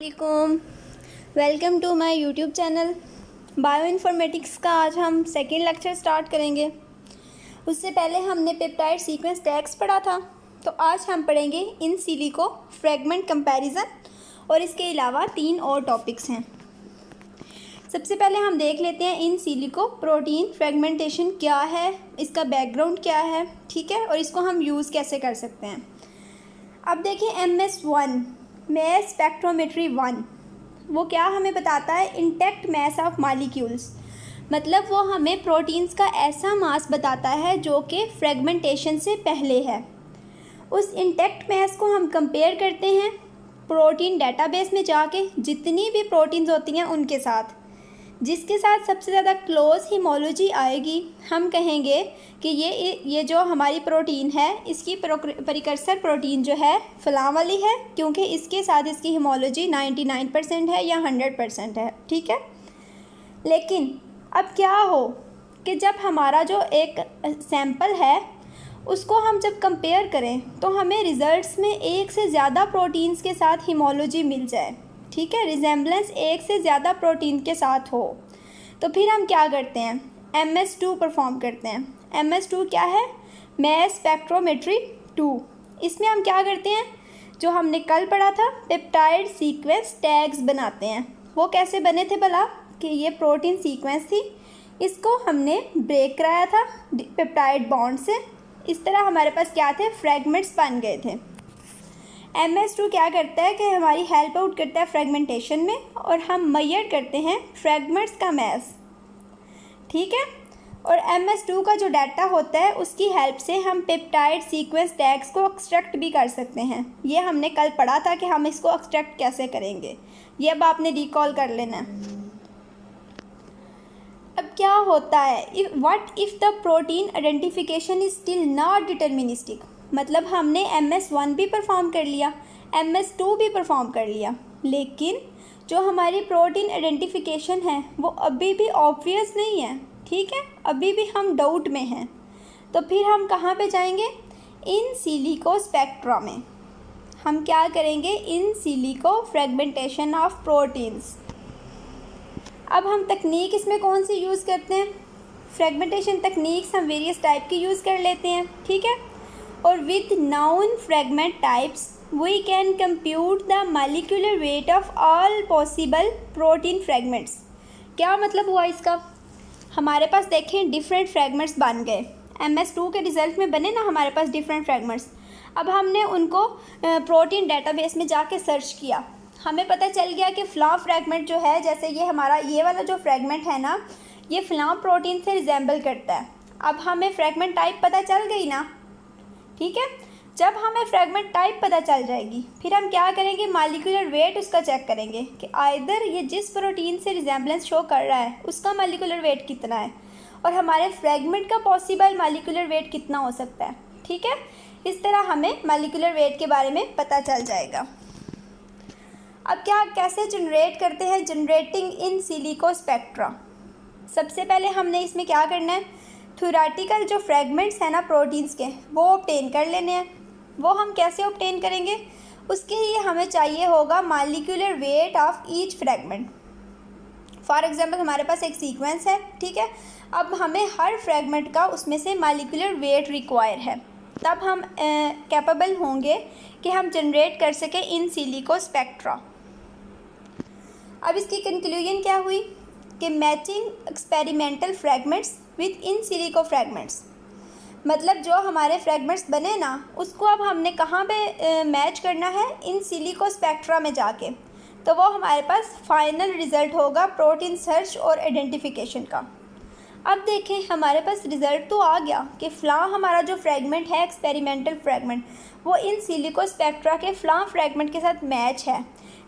वालेकुम, welcome to my YouTube channel. Bioinformatics का आज हम सेकेंड लेक्चर स्टार्ट करेंगे। उससे पहले हमने पेप्टाइड सीक्वेंस टैग्स पढ़ा था, तो आज हम पढ़ेंगे इन सिलिको फ्रेगमेंट कंपैरिजन और इसके अलावा 3 और टॉपिक्स हैं। सबसे पहले हम देख लेते हैं इन सिलिको प्रोटीन फ्रेगमेंटेशन क्या है, इसका बैकग्राउंड क्या है, ठीक है, और इसको हम यूज़ कैसे कर सकते हैं। अब देखिए MS1 मैस स्पेक्ट्रोमेट्री 1 वो क्या हमें बताता है, इंटैक्ट मैस ऑफ मॉलिक्यूल्स, मतलब वो हमें प्रोटीन्स का ऐसा मास बताता है जो कि फ्रेगमेंटेशन से पहले है। उस इंटैक्ट मैस को हम कंपेयर करते हैं प्रोटीन डेटाबेस में जाके जितनी भी प्रोटीन्स होती हैं उनके साथ, जिसके साथ सबसे ज़्यादा क्लोज हिमोलॉजी आएगी हम कहेंगे कि ये जो हमारी प्रोटीन है इसकी प्रिकर्सर प्रोटीन जो है फलां वाली है, क्योंकि इसके साथ इसकी हिमोलॉजी 99% है या 100% है, ठीक है। लेकिन अब क्या हो कि जब हमारा जो एक सैंपल है उसको हम जब कंपेयर करें तो हमें रिज़ल्ट्स में एक से ज़्यादा प्रोटीन्स के साथ हिमोलॉजी मिल जाए, ठीक है, रिजेम्बलेंस एक से ज़्यादा प्रोटीन के साथ हो, तो फिर हम क्या करते हैं, MS2 परफॉर्म करते हैं। MS2 क्या है, मैस स्पेक्ट्रोमेट्री 2। इसमें हम क्या करते हैं, जो हमने कल पढ़ा था पेप्टाइड सीक्वेंस टैग्स बनाते हैं। वो कैसे बने थे भला, कि ये प्रोटीन सीक्वेंस थी, इसको हमने ब्रेक कराया था पेप्टाइड बॉन्ड से, इस तरह हमारे पास क्या थे, फ्रेगमेंट्स बन गए थे। MS2 क्या करता है कि हमारी हेल्प आउट करता है फ्रेगमेंटेशन में, और हम मेजर करते हैं फ्रेगमेंट्स का मैस, ठीक है। और MS2 का जो डाटा होता है उसकी हेल्प से हम पेप्टाइड सीक्वेंस टैग्स को एक्सट्रैक्ट भी कर सकते हैं। ये हमने कल पढ़ा था कि हम इसको एक्सट्रैक्ट कैसे करेंगे, ये अब आपने रिकॉल कर लेना है। अब क्या होता है, what if the protein identification is still not deterministic, मतलब हमने MS1 भी परफॉर्म कर लिया, MS2 भी परफॉर्म कर लिया, लेकिन जो हमारी प्रोटीन आइडेंटिफिकेशन है वो अभी भी ऑब्वियस नहीं है, ठीक है, अभी भी हम डाउट में हैं। तो फिर हम कहाँ पे जाएंगे, इन सिलिको स्पेक्ट्रा में हम क्या करेंगे, in silico fragmentation of proteins. अब हम तकनीक इसमें कौन सी यूज़ करते हैं, फ्रेगमेंटेशन तकनीक्स हम वेरियस टाइप की यूज़ कर लेते हैं, ठीक है। और with known fragment types we can compute the molecular weight of all possible protein fragments. क्या मतलब हुआ इसका, हमारे पास देखें डिफरेंट फ्रेगमेंट्स बन गए, MS2 के रिज़ल्ट में बने ना हमारे पास डिफरेंट फ्रेगमेंट्स। अब हमने उनको प्रोटीन डेटाबेस में जाके सर्च किया, हमें पता चल गया कि फ़लाँ फ्रेगमेंट जो है, जैसे ये हमारा ये वाला जो फ्रेगमेंट है ना, ये फ़लाँ प्रोटीन से रिजेंबल करता है। अब हमें फ्रेगमेंट टाइप पता चल गई ना, ठीक है। जब हमें फ्रेगमेंट टाइप पता चल जाएगी फिर हम क्या करेंगे, मॉलिक्यूलर वेट उसका चेक करेंगे कि आइदर ये जिस प्रोटीन से रिजेंबलेंस शो कर रहा है उसका मॉलिक्यूलर वेट कितना है और हमारे फ्रेगमेंट का पॉसिबल मॉलिक्यूलर वेट कितना हो सकता है, ठीक है। इस तरह हमें मॉलिक्यूलर वेट के बारे में पता चल जाएगा। अब क्या कैसे जनरेट करते हैं, जनरेटिंग इन सिलिको स्पेक्ट्रा। सबसे पहले हमने इसमें क्या करना है, थ्योरेटिकल जो फ्रेगमेंट्स हैं ना प्रोटीन्स के वो ऑब्टेन कर लेने हैं। वो हम कैसे ऑब्टेन करेंगे, उसके लिए हमें चाहिए होगा molecular weight of each fragment. For example हमारे पास एक सीक्वेंस है, ठीक है, अब हमें हर फ्रेगमेंट का उसमें से मॉलिक्यूलर वेट रिक्वायर है, तब हम कैपेबल होंगे कि हम जनरेट कर सकें इन सिलिको स्पेक्ट्रा। अब इसकी कंक्लूजन क्या हुई कि matching experimental fragments with in silico fragments, मतलब जो हमारे फ्रेगमेंट्स बने ना उसको अब हमने कहाँ पे मैच करना है, इन सिलिको स्पेक्ट्रा में जाके, तो वो हमारे पास फाइनल रिज़ल्ट होगा प्रोटीन सर्च और आइडेंटिफिकेशन का। अब देखें हमारे पास रिज़ल्ट तो आ गया कि फ़लाँ हमारा जो फ्रेगमेंट है एक्सपेरिमेंटल फ्रेगमेंट वो इन सिलिको स्पेक्ट्रा के फ़लाँ फ्रेगमेंट के साथ मैच है,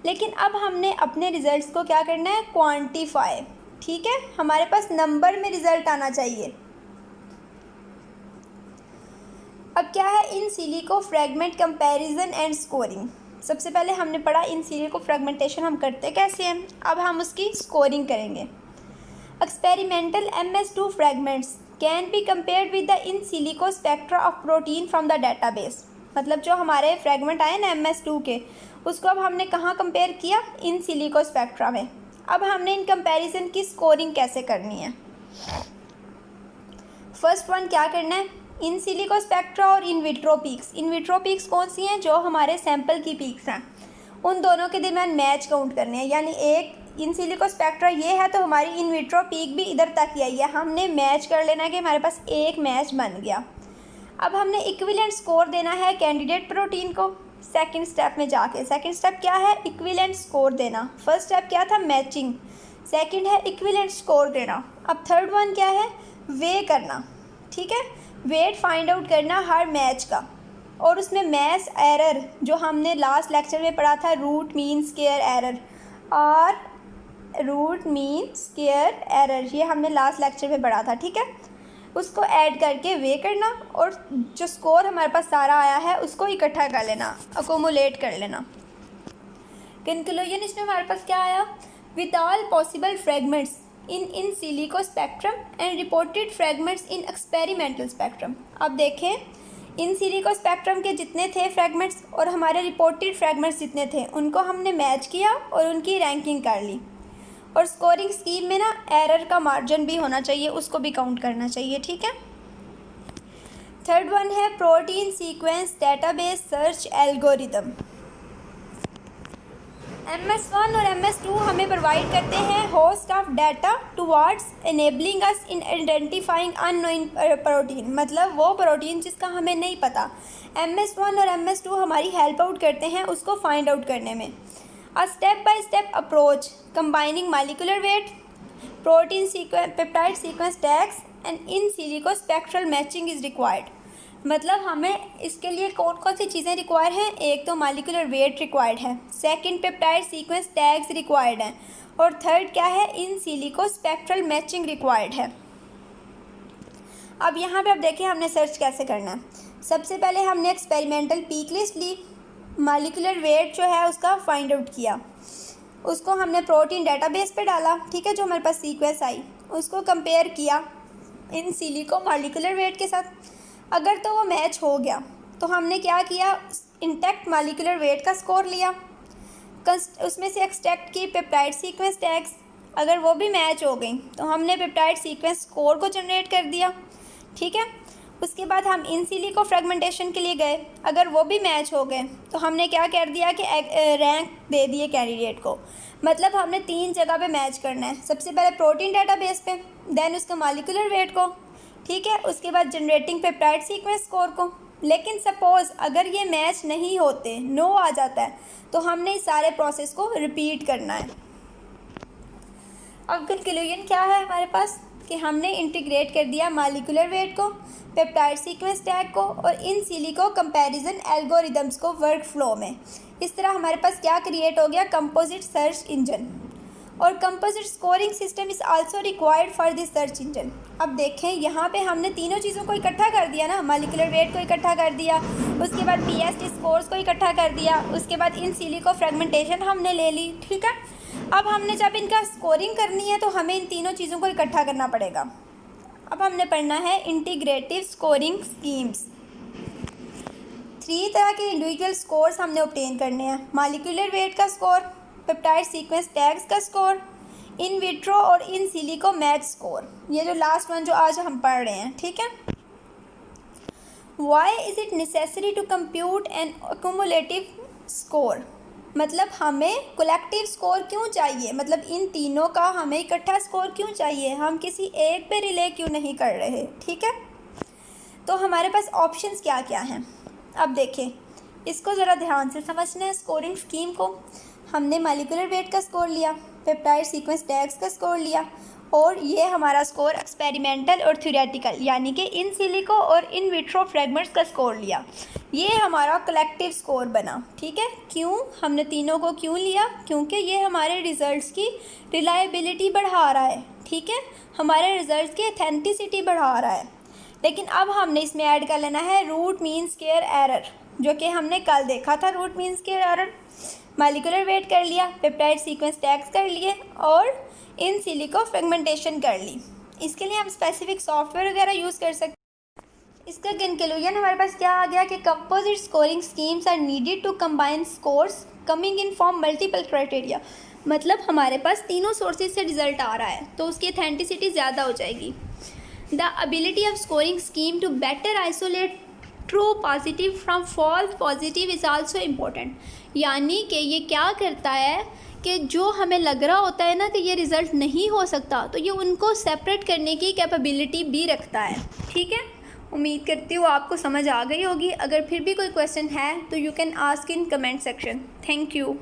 लेकिन अब हमने अपने रिज़ल्ट्स को क्या करना है, क्वान्टिफाई, ठीक है, हमारे पास नंबर में रिज़ल्ट आना चाहिए। अब क्या है, in silico fragment comparison and scoring. सबसे पहले हमने पढ़ा इन सिलिको फ्रेगमेंटेशन हम करते कैसे हैं, अब हम उसकी स्कोरिंग करेंगे। Experimental MS2 fragments can be compared with the in silico spectra of protein from the database, मतलब जो हमारे फ्रेगमेंट आए ना MS2 के उसको अब हमने कहाँ कंपेयर किया, इन सिलिको स्पेक्ट्रा में। अब हमने इन कंपैरिजन की स्कोरिंग कैसे करनी है। फर्स्ट वन क्या करना है, इन सिलिको स्पेक्ट्रा और in vitro peaks. In vitro peaks कौन सी हैं, जो हमारे सैंपल की पीक्स हैं, उन दोनों के दरमियान मैच काउंट करने हैं। यानी एक इन सिलिको स्पेक्ट्रा ये है तो हमारी इन विट्रो पीक भी इधर तक ही आई है, हमने मैच कर लेना है कि हमारे पास एक मैच बन गया। अब हमने इक्विवेलेंट स्कोर देना है कैंडिडेट प्रोटीन को सेकंड स्टेप में जाके। सेकंड स्टेप क्या है, इक्विवेलेंट स्कोर देना। फर्स्ट स्टेप क्या था, मैचिंग, सेकंड है इक्विवेलेंट स्कोर देना। अब थर्ड वन क्या है, वे करना, ठीक है, वेट फाइंड आउट करना हर मैच का, और उसमें मैच एरर जो हमने लास्ट लेक्चर में पढ़ा था, रूट मीन स्क्वायर एरर और रूट मीन स्क्वायर एरर, ये हमने लास्ट लेक्चर में पढ़ा था, ठीक है, उसको ऐड करके वे करना और जो स्कोर हमारे पास सारा आया है उसको इकट्ठा कर लेना, अकोमुलेट कर लेना। कंक्लूजन इसमें हमारे पास क्या आया, with all possible fragments in silico spectrum and reported fragments in experimental spectrum. अब देखें इन सिलिको स्पेक्ट्रम के जितने थे फ्रेगमेंट्स और हमारे रिपोर्टेड फ्रेगमेंट्स जितने थे उनको हमने मैच किया और उनकी रैंकिंग कर ली। और स्कोरिंग स्कीम में ना एरर का मार्जिन भी होना चाहिए, उसको भी काउंट करना चाहिए, ठीक है। थर्ड वन है protein sequence database search algorithm. MS1 और MS2 हमें प्रोवाइड करते हैं host of data towards enabling us in identifying unknown protein, मतलब वो प्रोटीन जिसका हमें नहीं पता। MS1 और MS2 हमारी हेल्प आउट करते हैं उसको फाइंड आउट करने में। A step-by-step approach combining molecular weight, protein sequence, peptide sequence tags and in silico spectral matching is required। मतलब हमें इसके लिए कौन कौन सी चीज़ें रिक्वायर हैं, एक तो मॉलिकुलर वेट रिक्वायर्ड है, second peptide sequence tags required हैं, और थर्ड क्या है, in silico spectral matching required है। अब यहाँ पे अब देखिए हमने सर्च कैसे करना है। सबसे पहले हमने एक्सपेरिमेंटल पीक लिस्ट ली, मॉलिकुलर वेट जो है उसका फाइंड आउट किया, उसको हमने प्रोटीन डेटाबेस पे डाला, ठीक है, जो हमारे पास सीक्वेंस आई उसको कंपेयर किया इन सिलिको मॉलिकुलर वेट के साथ। अगर तो वो मैच हो गया तो हमने क्या किया, इंटैक्ट मॉलिकुलर वेट का स्कोर लिया, उसमें से एक्सट्रैक्ट की पेप्टाइड सीक्वेंस टैग्स, अगर वो भी मैच हो गई तो हमने पेप्टाइड सीक्वेंस स्कोर को जनरेट कर दिया, ठीक है। उसके बाद हम इन सिलिको फ्रेगमेंटेशन के लिए गए, अगर वो भी मैच हो गए तो हमने क्या कर दिया कि रैंक दे दिए कैंडिडेट को। मतलब हमने 3 जगह पे मैच करना है, सबसे पहले प्रोटीन डेटाबेस पे, देन उसका मॉलिकुलर वेट को, ठीक है, उसके बाद जनरेटिंग पेप्टाइड सीक्वेंस स्कोर को। लेकिन सपोज़ अगर ये मैच नहीं होते, नो आ जाता है, तो हमने इस सारे प्रोसेस को रिपीट करना है। अब कंक्लूजन क्या है हमारे पास कि हमने इंटीग्रेट कर दिया मॉलिकुलर वेट को, पेप्टाइड सीक्वेंस टैग को और इन सिलिको कंपैरिजन एल्गोरिदम्स को वर्क फ्लो में। इस तरह हमारे पास क्या क्रिएट हो गया, कंपोजिट सर्च इंजन। और composite scoring system is also required for this search engine. अब देखें यहाँ पे हमने तीनों चीज़ों को इकट्ठा कर दिया ना, मॉलिकुलर वेट को इकट्ठा कर दिया, उसके बाद PST स्कोर्स को इकट्ठा कर दिया, उसके बाद इन सिलिको फ्रेगमेंटेशन हमने ले ली, ठीक है। अब हमने जब इनका स्कोरिंग करनी है तो हमें इन तीनों चीज़ों को इकट्ठा करना पड़ेगा। अब हमने पढ़ना है इंटीग्रेटिव स्कोरिंग स्कीम्स। 3 तरह के इंडिविजुअल स्कोर्स हमने ऑब्टेन करने हैं, मॉलिकुलर वेट का स्कोर, पेप्टाइड सीक्वेंस टैग्स का स्कोर, इन विट्रो और इन सिलिको मैच स्कोर, ये जो लास्ट वन जो आज हम पढ़ रहे हैं, ठीक है। Why is it necessary to compute an accumulative score, मतलब हमें कलेक्टिव स्कोर क्यों चाहिए, मतलब इन तीनों का हमें इकट्ठा स्कोर क्यों चाहिए, हम किसी एक पे रिले क्यों नहीं कर रहे, ठीक है। तो हमारे पास ऑप्शंस क्या क्या हैं, अब देखें, इसको ज़रा ध्यान से समझना है। स्कोरिंग स्कीम को हमने मॉलिकुलर वेट का स्कोर लिया, पेप्टाइड सीक्वेंस टैग्स का स्कोर लिया, और ये हमारा स्कोर एक्सपेरिमेंटल और थ्योरेटिकल यानी कि इन सिलिको और इन विट्रो फ्रेगमेंट्स का स्कोर लिया, ये हमारा कलेक्टिव स्कोर बना, ठीक है। क्यों हमने तीनों को क्यों लिया, क्योंकि ये हमारे रिज़ल्ट्स की रिलायबिलिटी बढ़ा रहा है, ठीक है, हमारे रिज़ल्ट्स की ऑथेंटिसिटी बढ़ा रहा है। लेकिन अब हमने इसमें ऐड कर लेना है रूट मीन स्क्वायर एरर, जो कि हमने कल देखा था, root mean square error. Molecular weight कर लिया, पेप्टाइड सीक्वेंस टैग्स कर लिए और इन सिलिको फ्रेगमेंटेशन कर ली। इसके लिए हम स्पेसिफिक सॉफ्टवेयर वगैरह यूज़ कर सकते हैं। इसका कंक्लूजन हमारे पास क्या आ गया कि composite scoring schemes are needed to combine scores coming in form multiple criteria, मतलब हमारे पास तीनों सोर्सेज से रिजल्ट आ रहा है तो उसकी अथेंटिसिटी ज़्यादा हो जाएगी। The ability of scoring scheme to better isolate true positive from false positive is also important, यानी कि ये क्या करता है कि जो हमें लग रहा होता है ना कि ये रिज़ल्ट नहीं हो सकता, तो ये उनको सेपरेट करने की कैपेबिलिटी भी रखता है। ठीक है, उम्मीद करती हूँ आपको समझ आ गई होगी। अगर फिर भी कोई क्वेश्चन है तो you can ask in comment section. Thank you.